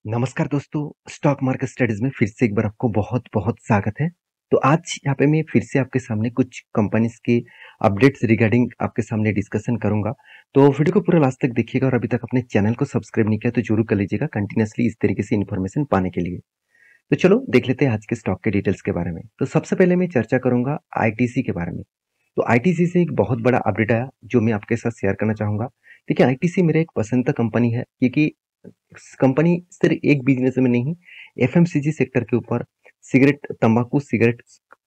नमस्कार दोस्तों, stock market studies में फिर से एक बार आपको बहुत-बहुत स्वागत है। तो आज यहाँ पे मैं फिर से आपके सामने कुछ कंपनीज़ के अपडेट्स रिगार्डिंग आपके सामने डिस्कशन करूँगा। तो वीडियो को पूरा लास्ट तक देखिएगा और अभी तक अपने चैनल को सब्सक्राइब नहीं किया तो ज़रूर कर लीजिएगा कंटिन्यूअसली इस तरीके से इन्फॉर्मेशन पाने के लिए। तो चलो देख लेते हैं आज के स्टॉक के डिटेल्स के बारे में। तो सबसे पहले मैं चर्चा करूँगा आईटीसी के बारे में। तो आईटीसी से एक बहुत बड़ा अपडेट आया जो मैं आपके साथ शेयर करना चाहूँगा। देखिए आईटीसी मेरा एक पसंद का कंपनी है क्योंकि कंपनी सिर्फ एक बिजनेस में नहीं, एफएमसीजी सेक्टर के ऊपर, सिगरेट, तंबाकू सिगरेट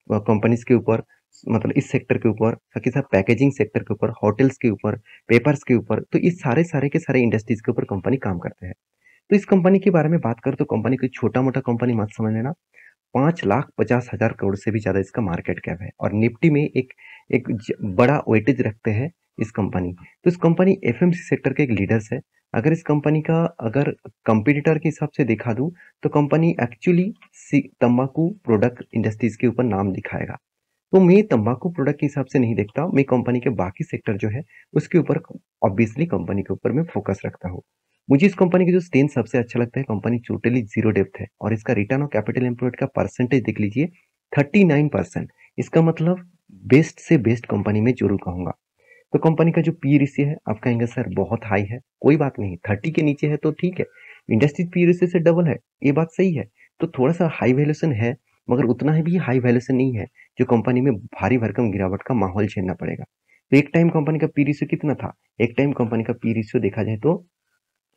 कंपनीज के ऊपर, मतलब इस सेक्टर के ऊपर, साथ ही साथ पैकेजिंग सेक्टर के ऊपर, होटल्स के ऊपर, पेपर्स के ऊपर, तो इस सारे सारे के सारे इंडस्ट्रीज के ऊपर कंपनी काम करते हैं। तो इस कंपनी के बारे में बात करें तो कंपनी कोई छोटा मोटा कंपनी मत समझ लेना। 5,50,000 करोड़ से भी ज्यादा इसका मार्केट कैप है और निफ्टी में एक बड़ा वेटेज रखते हैं इस कंपनी। तो इस कंपनी एफएमसी सेक्टर के एक लीडर्स है। अगर इस कंपनी का अगर कंपटीटर के हिसाब से दिखा दूं तो कंपनी एक्चुअली तंबाकू प्रोडक्ट इंडस्ट्रीज के ऊपर नाम दिखाएगा। तो मैं तंबाकू प्रोडक्ट के हिसाब से नहीं देखता हूं, मैं कंपनी के बाकी सेक्टर जो है उसके ऊपर ऑब्वियसली कंपनी के ऊपर मैं फोकस रखता हूँ। मुझे इस कंपनी की जो स्ट्रेंथ सबसे अच्छा लगता है, कंपनी टोटली जीरो डेप्थ है और इसका रिटर्न ऑन कैपिटल एम्प्लॉयड का परसेंटेज देख लीजिए 39%। इसका मतलब बेस्ट से बेस्ट कंपनी में जरूर कहूंगा। तो कंपनी का जो पी रेशियो है आप कहेंगे सर बहुत हाई है, कोई बात नहीं, 30 के नीचे है तो ठीक है, इंडस्ट्री पी रेशियो से डबल है, ये बात सही है। तो थोड़ा सा हाई वैल्यूएशन है मगर उतना ही भी हाई वैल्यूएशन नहीं है जो कंपनी में भारी भरकम गिरावट का माहौल झेलना पड़ेगा। तो एक टाइम कंपनी का पी रेशियो कितना था, एक टाइम कंपनी का पी रेशियो देखा जाए तो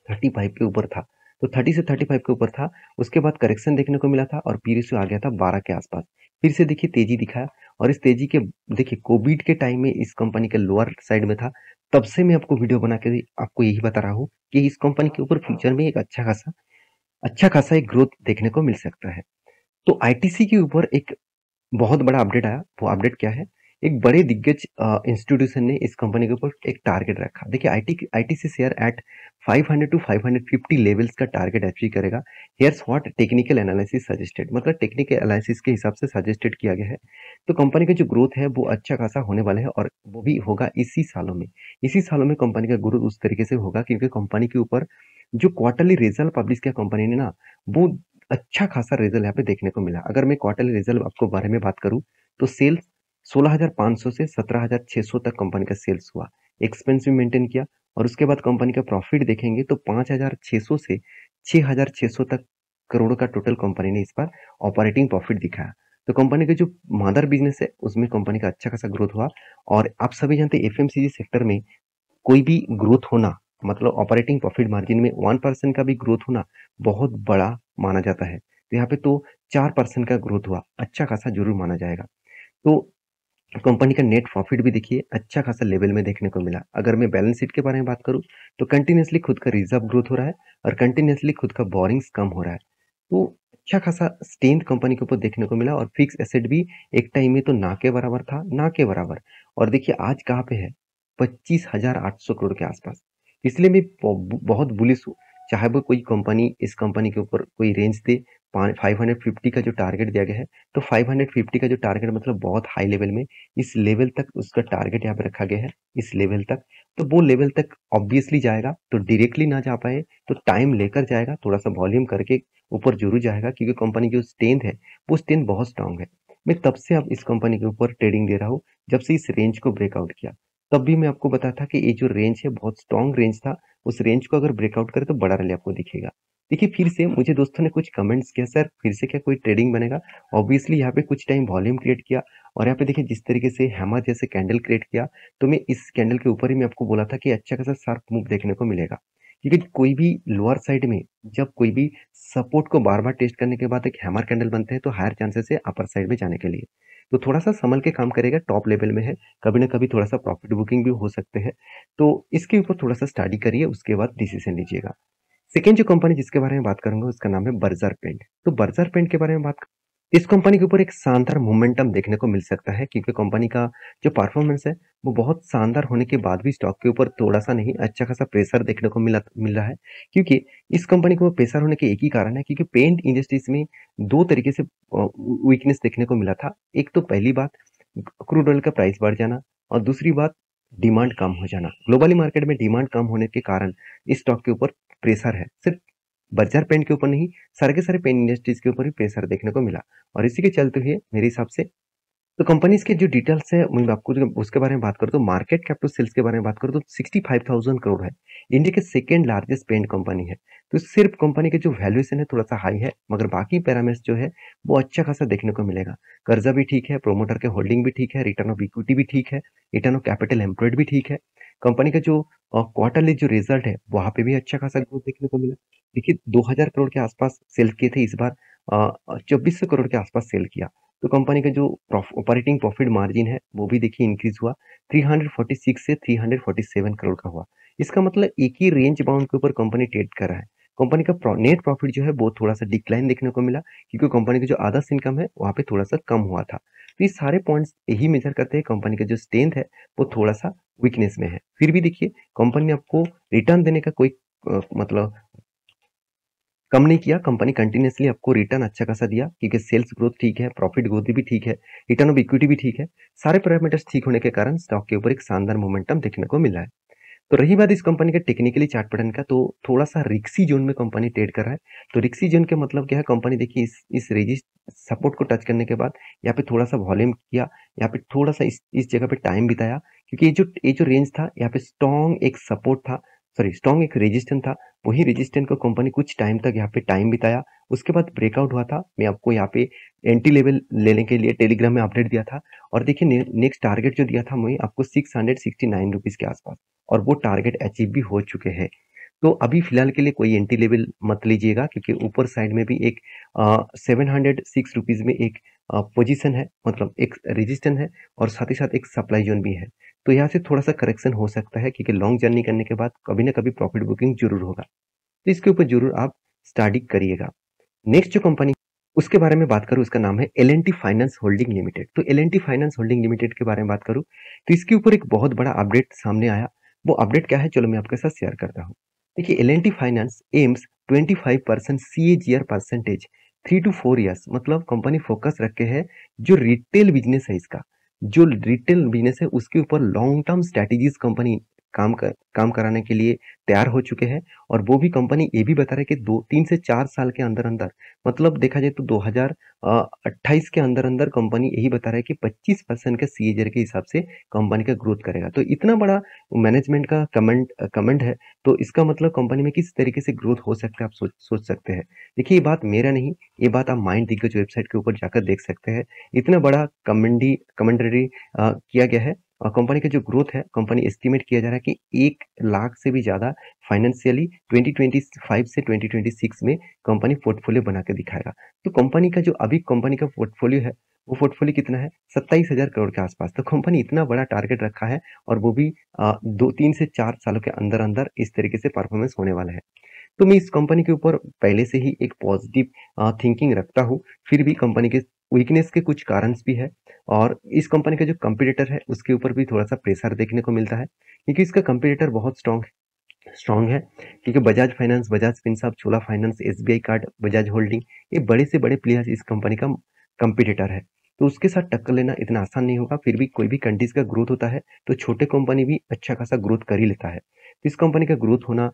35 के ऊपर था। तो 30 से 35 के ऊपर था, उसके बाद करेक्शन देखने को मिला था और पी रेशियो आ गया था 12 के आसपास। फिर से देखिए तेजी दिखाया और इस तेजी के देखिए कोविड के टाइम में इस कंपनी के लोअर साइड में था। तब से मैं आपको वीडियो बना के आपको यही बता रहा हूँ कि इस कंपनी के ऊपर फ्यूचर में एक अच्छा खासा एक ग्रोथ देखने को मिल सकता है। तो आईटीसी के ऊपर एक बहुत बड़ा अपडेट आया। वो अपडेट क्या है, एक बड़े दिग्गज इंस्टीट्यूशन ने इस कंपनी के ऊपर एक टारगेट रखा। देखिए ITC share at 500 to 550 levels का टारगेट अचीव करेगा। Here's what technical analysis suggested, मतलब टेक्निकल एनालिसिस के हिसाब से सजेस्टेड किया गया है। तो कंपनी का जो ग्रोथ है वो अच्छा खासा होने वाला है और वो भी होगा इसी सालों में कंपनी का ग्रोथ उस तरीके से होगा क्योंकि कंपनी के ऊपर जो क्वार्टरली रिजल्ट पब्लिश किया कंपनी ने ना, वो अच्छा खासा रिजल्ट यहाँ पे देखने को मिला। अगर मैं क्वार्टरली रिजल्ट आपको बारे में बात करूं तो सेल्स 16,500 से 17,600 तक कंपनी का सेल्स हुआ। एक्सपेंस भी मेंटेन किया और उसके बाद कंपनी का प्रॉफिट देखेंगे तो 5,600 से 6,600 तक करोड़ का टोटल कंपनी ने इस बार ऑपरेटिंग प्रॉफिट दिखाया। तो कंपनी का जो मदर बिजनेस है उसमें कंपनी का अच्छा खासा ग्रोथ हुआ। और आप सभी जानते हैं एफएमसीजी सेक्टर में कोई भी ग्रोथ होना, मतलब ऑपरेटिंग प्रॉफिट मार्जिन में 1% का भी ग्रोथ होना बहुत बड़ा माना जाता है। तो यहाँ पे तो 4% का ग्रोथ हुआ, अच्छा खासा जरूर माना जाएगा। तो कंपनी का नेट प्रॉफिट भी देखिए अच्छा खासा लेवल में देखने को मिला। अगर मैं बैलेंस शीट के बारे में बात करूं तो कंटिन्यूअसली खुद का रिजर्व ग्रोथ हो रहा है और कंटिन्यूअसली खुद का बोरिंग्स कम हो रहा है। तो अच्छा खासा स्ट्रेंथ कंपनी के ऊपर देखने को मिला और फिक्स एसेट भी एक टाइम में तो ना के बराबर था, ना के बराबर। और देखिए आज कहाँ पे है, 25,800 करोड़ के आसपास। इसलिए मैं बहुत बुलिश हूँ। चाहे वो कोई कंपनी इस कंपनी के ऊपर कोई रेंज दे, 550 का जो टारगेट दिया गया है, तो 550 का जो टारगेट मतलब बहुत हाई लेवल में, इस लेवल तक उसका टारगेट यहाँ पे रखा गया है, इस लेवल तक। तो वो लेवल तक ऑब्वियसली जाएगा, तो डायरेक्टली ना जा पाए तो टाइम लेकर जाएगा, थोड़ा सा वॉल्यूम करके ऊपर जरूर जाएगा क्योंकि कंपनी की जो स्ट्रेंथ है वो स्ट्रेंथ बहुत स्ट्रांग है। मैं तब से अब इस कंपनी के ऊपर ट्रेडिंग दे रहा हूँ जब से इस रेंज को ब्रेकआउट किया। तब भी मैं आपको बताया था कि ये जो रेंज है बहुत स्ट्रांग रेंज था, उस रेंज को अगर ब्रेकआउट करे तो बड़ा रैली आपको दिखेगा। देखिए फिर से मुझे दोस्तों ने कुछ कमेंट्स किया, सर फिर से क्या कोई ट्रेडिंग बनेगा। ऑब्वियसली यहाँ पे कुछ टाइम वॉल्यूम क्रिएट किया और यहाँ पे देखिए जिस तरीके से हैमर जैसे कैंडल क्रिएट किया, तो मैं इस कैंडल के ऊपर ही मैं आपको बोला था कि अच्छा खासा शार्प मूव देखने को मिलेगा। क्योंकि कोई भी लोअर साइड में जब कोई भी सपोर्ट को बार बार टेस्ट करने के बाद एक हैमर कैंडल बनते हैं तो हायर चांसेस है अपर साइड में जाने के लिए। तो थोड़ा सा संभल के काम करेगा, टॉप लेवल में है, कभी ना कभी थोड़ा सा प्रॉफिट बुकिंग भी हो सकते हैं। तो इसके ऊपर थोड़ा सा स्टडी करिए, उसके बाद डिसीजन लीजिएगा। सेकेंड जो कंपनी जिसके बारे में बात करूंगा उसका नाम है बर्जर पेंट। तो बर्जर पेंट के बारे में बात, इस कंपनी के ऊपर एक शानदार मोमेंटम देखने को मिल सकता है क्योंकि कंपनी का जो परफॉर्मेंस है वो बहुत शानदार होने के बाद भी स्टॉक के ऊपर थोड़ा सा नहीं अच्छा खासा प्रेशर देखने को मिल रहा है। क्योंकि इस कंपनी को प्रेशर होने के एक ही कारण है क्योंकि पेंट इंडस्ट्रीज में दो तरीके से वीकनेस देखने को मिला था। एक तो पहली बात क्रूड ऑयल का प्राइस बढ़ जाना और दूसरी बात डिमांड कम हो जाना। ग्लोबली मार्केट में डिमांड कम होने के कारण इस स्टॉक के ऊपर प्रेशर है। सिर्फ बर्जर पेंट के ऊपर नहीं, सारे के सारे पेन इंडस्ट्रीज के ऊपर भी प्रेशर देखने को मिला। और इसी के चलते हुए मेरे हिसाब से तो कंपनीज के जो डिटेल्स है मैं आपको जो उसके बारे में बात करूँ तो मार्केट कैप टू सेल्स के बारे में बात करूँ तो 65,000 करोड़ है। इंडिया के सेकेंड लार्जेस्ट पेंट कंपनी है। तो सिर्फ कंपनी के जो वैल्यूएशन है थोड़ा सा हाई है, मगर बाकी पैरामीटर्स जो है वो अच्छा खासा देखने को मिलेगा। कर्जा भी ठीक है, प्रोमोटर के होल्डिंग भी ठीक है, रिटर्न ऑफ इक्विटी भी ठीक है, रिटर्न ऑफ कैपिटल एम्प्लॉयड भी ठीक है। कंपनी का जो क्वार्टरली जो रिजल्ट है वहां पे भी अच्छा खासा ग्रोथ देखने को मिला। देखिए 2000 करोड़ के आसपास सेल किए थे, इस बार 2400 करोड़ के आसपास सेल किया। तो कंपनी का जो ऑपरेटिंग प्रॉफिट मार्जिन है वो भी देखिए इंक्रीज हुआ, 346 से 347 करोड़ का हुआ। इसका मतलब एक ही रेंज बाउंड के ऊपर कंपनी ट्रेड कर रहा है। कंपनी का नेट प्रॉफिट जो है वो थोड़ा सा डिक्लाइन देखने को मिला, क्योंकि कंपनी का जो अदर्स इनकम है वहाँ पे थोड़ा सा कम हुआ था। तो ये सारे पॉइंट्स यही मेजर करते हैं कंपनी का जो स्ट्रेंथ है वो थोड़ा सा वीकनेस में है। फिर भी देखिए कंपनी ने आपको रिटर्न देने का कोई मतलब कम नहीं किया। कंपनी कंटिन्यूअसली आपको रिटर्न अच्छा खासा दिया, क्योंकि सेल्स ग्रोथ ठीक है, प्रॉफिट ग्रोथ भी ठीक है, रिटर्न ऑफ इक्विटी भी ठीक है। सारे पैरामीटर्स ठीक होने के कारण स्टॉक के ऊपर एक शानदार मोमेंटम देखने को मिला है। तो रही बात इस कंपनी के टेक्निकली चार्ट पैटर्न का, तो थोड़ा सा रिक्सी जोन में कंपनी ट्रेड कर रहा है। तो रिक्सी जोन के मतलब क्या है, कंपनी देखिए इस रेजिस्ट सपोर्ट को टच करने के बाद यहाँ पे थोड़ा सा वॉल्यूम किया, यहाँ पे थोड़ा सा इस जगह पे टाइम बिताया, क्योंकि ये जो रेंज था यहाँ पे स्ट्रॉन्ग एक सपोर्ट था, सॉरी स्ट्रॉन्ग एक रेजिस्टेंस था। वही रेजिस्टेंस को कंपनी कुछ टाइम तक यहाँ पे टाइम बिताया, उसके बाद ब्रेकआउट हुआ था। मैं आपको यहाँ पे एंटी लेवल लेने के लिए टेलीग्राम में अपडेट दिया था, और देखिए नेक्स्ट टारगेट जो दिया था मैं आपको 669 रुपीज के आसपास, और वो टारगेट अचीव भी हो चुके हैं। तो अभी फिलहाल के लिए कोई एंटी लेवल मत लीजिएगा, क्योंकि ऊपर साइड में भी एक 706 रुपीज में एक पोजीशन है, मतलब एक रेजिस्टेंस है, और साथ ही साथ एक सप्लाई जोन भी है। तो यहाँ से थोड़ा सा करेक्शन हो सकता है, क्योंकि लॉन्ग जर्नी करने के बाद कभी ना कभी प्रॉफिट बुकिंग जरूर होगा। तो इसके ऊपर जरूर आप स्टडी करिएगा। नेक्स्ट जो कंपनी उसके बारे में बात करूं, उसका नाम है L and T finance holding limited. तो L and T finance holding limited के बारे में बात करूं तो इसके ऊपर एक बहुत बड़ा अपडेट सामने आया। वो अपडेट क्या है, चलो मैं आपके साथ शेयर करता हूँ। देखिए L and T finance AIIMS 25% CAGR percentage 3 to 4 years, मतलब कंपनी फोकस रखे है जो रिटेल बिजनेस है इसका, जो रिटेल बिजनेस है उसके ऊपर लॉन्ग टर्म स्ट्रेटेजीज कंपनी काम कराने के लिए तैयार हो चुके हैं। और वो भी कंपनी ये भी बता रहे हैं कि 3 से 4 साल के अंदर अंदर, मतलब देखा जाए तो 2028 के अंदर अंदर कंपनी यही बता रहा है कि 25% का CAGR के हिसाब से कंपनी का ग्रोथ करेगा। तो इतना बड़ा मैनेजमेंट का कमेंट है, तो इसका मतलब कंपनी में किस तरीके से ग्रोथ हो सकता है आप सोच सकते हैं। देखिए ये बात मेरा नहीं, ये बात आप माइंड दिग्गज वेबसाइट के ऊपर जाकर देख सकते हैं। इतना बड़ा कमेंट्री किया गया है। और कंपनी का जो ग्रोथ है, कंपनी एस्टिमेट किया जा रहा है कि 1 लाख से भी ज्यादा फाइनेंशियली 2025 से 2026 में कंपनी पोर्टफोलियो बना के दिखाएगा। तो कंपनी का जो अभी कंपनी का पोर्टफोलियो है, वो पोर्टफोलियो कितना है, 27,000 करोड़ के आसपास। तो कंपनी इतना बड़ा टारगेट रखा है, और वो भी 3 से 4 सालों के अंदर अंदर इस तरीके से परफॉर्मेंस होने वाला है। तो मैं इस कंपनी के ऊपर पहले से ही एक पॉजिटिव थिंकिंग रखता हूँ। फिर भी कंपनी के वीकनेस के कुछ कारण भी है, और इस कंपनी का जो कंपटीटर है उसके ऊपर भी थोड़ा सा प्रेशर देखने को मिलता है, क्योंकि इसका कंपटीटर बहुत स्ट्रॉन्ग है। क्योंकि बजाज फाइनेंस, बजाज फिनसर्व, छोला finance, SBI card, Bajaj holding, ये बड़े से बड़े प्लेयर्स इस कंपनी का कंपटीटर है। तो उसके साथ टक्कर लेना इतना आसान नहीं होगा। फिर भी कोई भी कंट्रीज का ग्रोथ होता है तो छोटे कंपनी भी अच्छा खासा ग्रोथ कर ही लेता है। तो इस कंपनी का ग्रोथ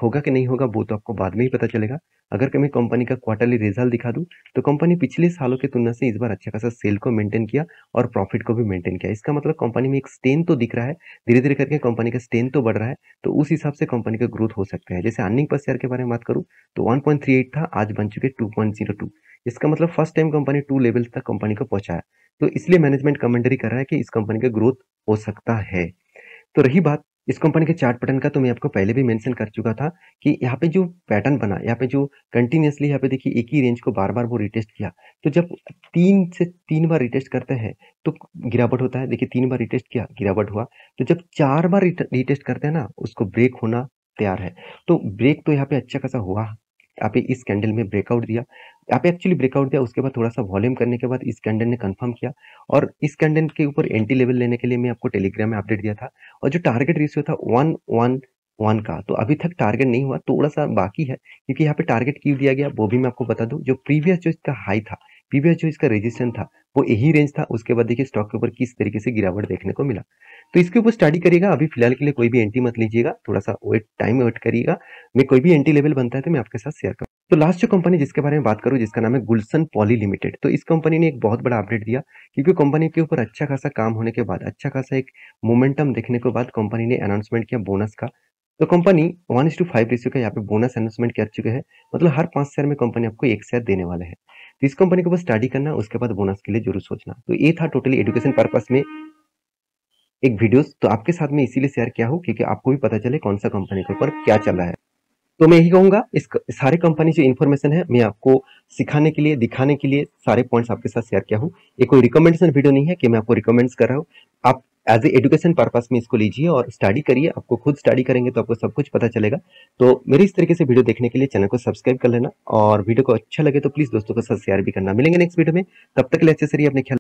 होगा कि नहीं होगा वो तो आपको बाद में ही पता चलेगा। अगर कि मैं कंपनी का क्वार्टरली रिजल्ट दिखा दूं तो कंपनी पिछले सालों की तुलना से इस बार अच्छा खासा सेल को मेंटेन किया, और प्रॉफिट को भी मेंटेन किया। इसका मतलब कंपनी में एक स्ट्रेंथ तो दिख रहा है, धीरे धीरे करके कंपनी का स्ट्रेंथ तो बढ़ रहा है। तो उस हिसाब से कंपनी का ग्रोथ हो सकता है। जैसे अर्निंग पर शेयर के बारे में बात करूं तो 1.38 था, आज बन चुके 2.02। इसका मतलब फर्स्ट टाइम कंपनी 2 लेवल तक कंपनी को पहुंचाया। तो इसलिए मैनेजमेंट कमेंटरी कर रहा है कि इस कंपनी का ग्रोथ हो सकता है। तो रही बात इस कंपनी के चार्ट पैटर्न का, तो मैं आपको पहले भी मेंशन कर चुका था कि यहाँ पे जो पैटर्न बना, यहाँ पे जो कंटिन्यूअसली यहाँ पे देखिए एक ही रेंज को बार बार वो रिटेस्ट किया। तो जब 3 बार रिटेस्ट करते हैं तो गिरावट होता है। देखिए 3 बार रिटेस्ट किया, गिरावट हुआ। तो जब 4 बार रिटेस्ट करते हैं ना, उसको ब्रेक होना तैयार है। तो ब्रेक तो यहाँ पे अच्छा खासा हुआ, यहाँ पे इस कैंडल में ब्रेकआउट दिया, यहाँ पे एक्चुअली ब्रेकआउट दिया, उसके बाद थोड़ा सा वॉल्यूम करने के बाद इस कैंडल ने कंफर्म किया। और इस कैंडल के ऊपर एंटी लेवल लेने के लिए मैं आपको टेलीग्राम में अपडेट दिया था, और जो टारगेट रेशियो था 1-1-1 का, तो अभी तक टारगेट नहीं हुआ, थोड़ा सा बाकी है। क्योंकि यहाँ पे टारगेट क्यों दिया गया वो भी मैं आपको बता दूं। जो प्रीवियस जो इसका हाई था, प्रीवियस जो इसका रेजिस्टेंस था वो यही रेंज था। उसके बाद देखिए स्टॉक के ऊपर किस तरीके से गिरावट देखने को मिला। तो इसके ऊपर स्टडी करिएगा। अभी फिलहाल के लिए कोई भी एंट्री मत लीजिएगा, थोड़ा-सा टाइम वेट करिएगा। मैं कोई भी एंट्री लेवल बनता है तो मैं आपके साथ शेयर करूँ। तो लास्ट जो कंपनी जिसके बारे में बात करूँ, जिसका नाम है गुलशन पॉली लिमिटेड। तो इस कंपनी ने एक बहुत बड़ा अपडेट दिया, क्योंकि कंपनी के ऊपर अच्छा खासा काम होने के बाद, अच्छा खासा एक मोमेंटम देखने के बाद कंपनी ने अनाउंसमेंट किया बोनस का। तो कंपनी 1:5 रेशियो का यहाँ पे बोनस अनाउंसमेंट कर चुके हैं। मतलब हर 5 शेयर में कंपनी आपको 1 शेयर देने वाले हैं। तो इस कंपनी को बस स्टडी करना, उसके बाद बोनस के लिए जरूर सोचना। तो ये था टोटली एजुकेशन पर्पस में एक वीडियोस। तो आपके साथ में इसीलिए शेयर किया हूँ क्योंकि आपको भी पता चले कौन सा कंपनी के ऊपर क्या चल रहा है। तो मैं यही कहूँगा, इस सारे कंपनी जो इन्फॉर्मेशन है मैं आपको सिखाने के लिए, दिखाने के लिए सारे पॉइंट्स आपके साथ शेयर किया हूँ। ये कोई रिकमेंडेशन वीडियो नहीं है कि मैं आपको रिकमेंड्स कर रहा हूँ। आप एज ए एजुकेशन पर्पस में इसको लीजिए और स्टडी करिए। आपको खुद स्टडी करेंगे तो आपको सब कुछ पता चलेगा। तो मेरे इस तरीके से वीडियो देखने के लिए चैनल को सब्सक्राइब कर लेना, और वीडियो को अच्छा लगे तो प्लीज दोस्तों के साथ शेयर भी करना। मिलेंगे नेक्स्ट वीडियो में, तब तक के लिए अच्छे से रहिए, अपने ख्याल